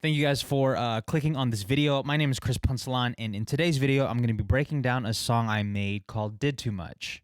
Thank you guys for clicking on this video. My name is Chris Punsalan, and in today's video, I'm going to be breaking down a song I made called Did Too Much.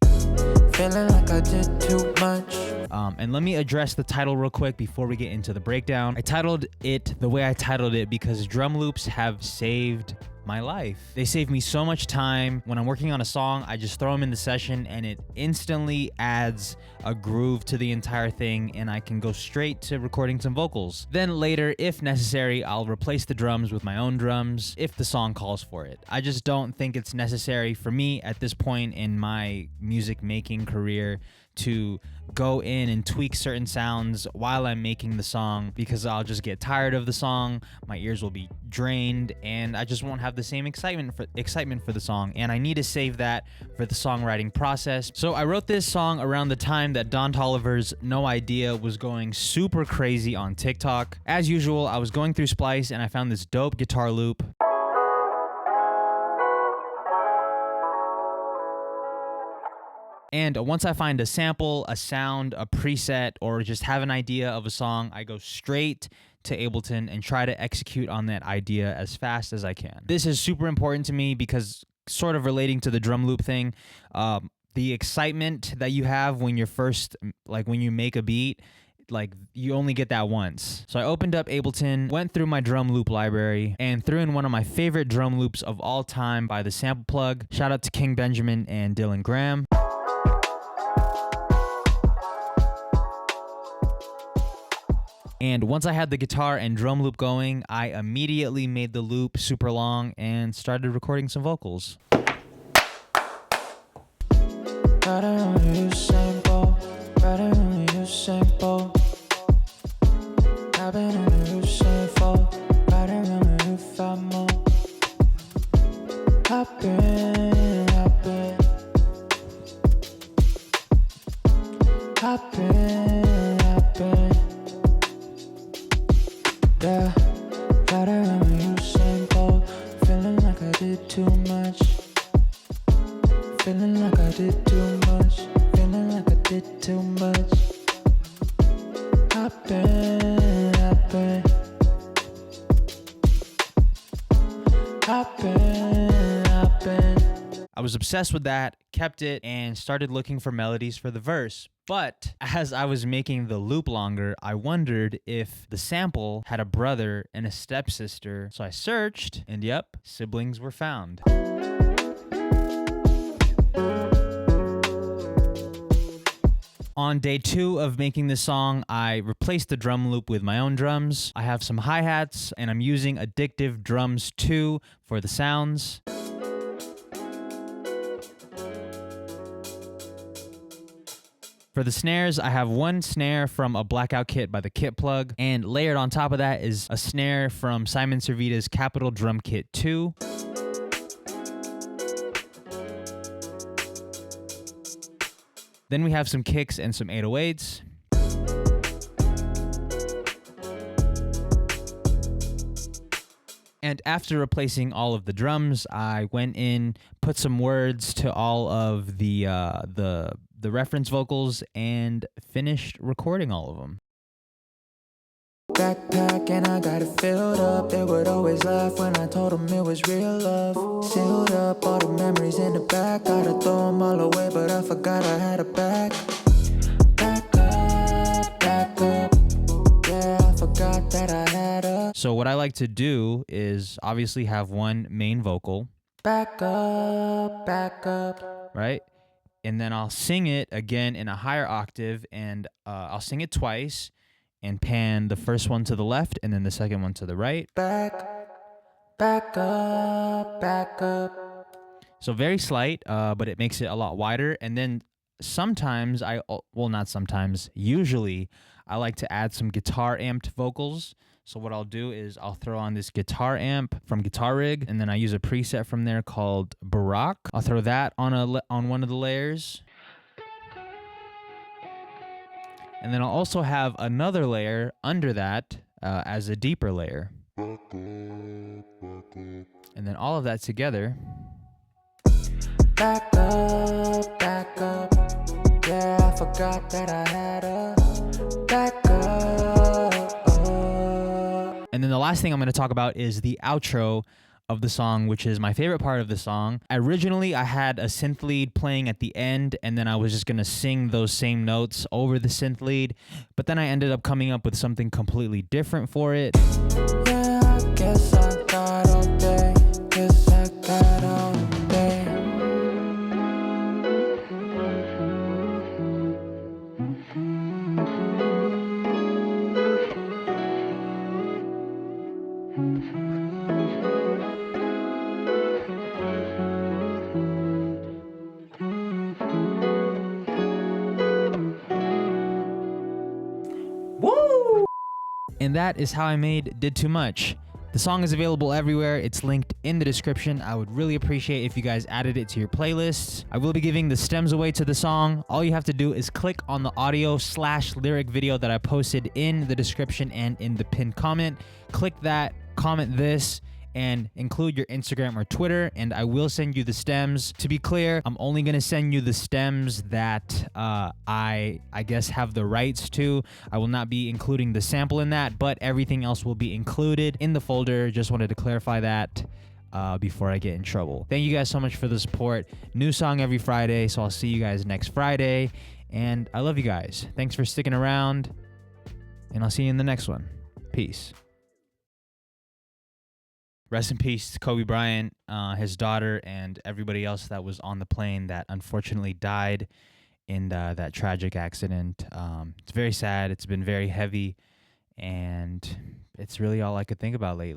Feeling like I did too much. And let me address the title real quick before we get into the breakdown. I titled it the way I titled it because drum loops have saved my life. They save me so much time. When I'm working on a song, I just throw them in the session and it instantly adds a groove to the entire thing, and I can go straight to recording some vocals. Then later, if necessary, I'll replace the drums with my own drums if the song calls for it. I just don't think it's necessary for me at this point in my music making career to go in and tweak certain sounds while I'm making the song, because I'll just get tired of the song, my ears will be drained, and I just won't have the same excitement for the song, and I need to save that for the songwriting process. So I wrote this song around the time that Don Toliver's No Idea was going super crazy on TikTok. As usual, I was going through Splice and I found this dope guitar loop. And once I find a sample, a sound, a preset, or just have an idea of a song, I go straight to Ableton and try to execute on that idea as fast as I can. This is super important to me because, sort of relating to the drum loop thing, the excitement that you have when you're first, when you make a beat, you only get that once. So I opened up Ableton, went through my drum loop library, and threw in one of my favorite drum loops of all time by the Sample Plug. Shout out to King Benjamin and Dylan Graham. And once I had the guitar and drum loop going, I immediately made the loop super long and started recording some vocals. Yeah, gotta remember you simple. Feeling like I did too much. Feeling like I did too much. Feeling like I did too much. I've been I was obsessed with that, kept it, and started looking for melodies for the verse. But as I was making the loop longer, I wondered if the sample had a brother and a stepsister. So I searched, and yep, siblings were found. On day 2 of making this song, I replaced the drum loop with my own drums. I have some hi-hats, and I'm using Addictive Drums 2 for the sounds. For the snares, I have one snare from a Blackout kit by the Kit Plug, and layered on top of that is a snare from Simon Servita's Capital Drum Kit 2. Then we have some kicks and some 808s. And after replacing all of the drums, I went in, put some words to all of the reference vocals, and finished recording all of them. backpack and I got it filled up. They would always laugh when I told them it was real love. Sealed up all the memories in the back. Gotta throw them all away, but I forgot I had a back. Back up. Yeah, I forgot that I had a. So what I like to do is obviously have one main vocal. Back up. Right? And then I'll sing it again in a higher octave, and I'll sing it twice and pan the first one to the left and then the second one to the right. Back up. So very slight, but it makes it a lot wider. And then sometimes usually I like to add some guitar amped vocals. So what I'll do is I'll throw on this guitar amp from Guitar Rig, and then I use a preset from there called Baroque. I'll throw that on one of the layers. And then I'll also have another layer under that as a deeper layer. And then all of that together. Back up. Yeah, I forgot that I had a back up. And then the last thing I'm going to talk about is the outro of the song, which is my favorite part of the song. Originally, I had a synth lead playing at the end, and then I was just going to sing those same notes over the synth lead. But then I ended up coming up with something completely different for it. Yeah, I guess I got all day. Guess I got all day. Woo! And that is how I made Did Too Much. The song is available everywhere. It's linked in the description. I would really appreciate if you guys added it to your playlists. I will be giving the stems away to the song. All you have to do is click on the audio/lyric video that I posted in the description and in the pinned comment. Click that, comment this, and include your Instagram or Twitter, and I will send you the stems. To be clear, I'm only gonna send you the stems that I guess have the rights to. I will not be including the sample in that, but everything else will be included in the folder. Just wanted to clarify that before I get in trouble. Thank you guys so much for the support. New song every Friday, so I'll see you guys next Friday, and I love you guys. Thanks for sticking around, and I'll see you in the next one. Peace. Rest in peace to Kobe Bryant, his daughter, and everybody else that was on the plane that unfortunately died in that tragic accident. It's very sad. It's been very heavy, and it's really all I could think about lately.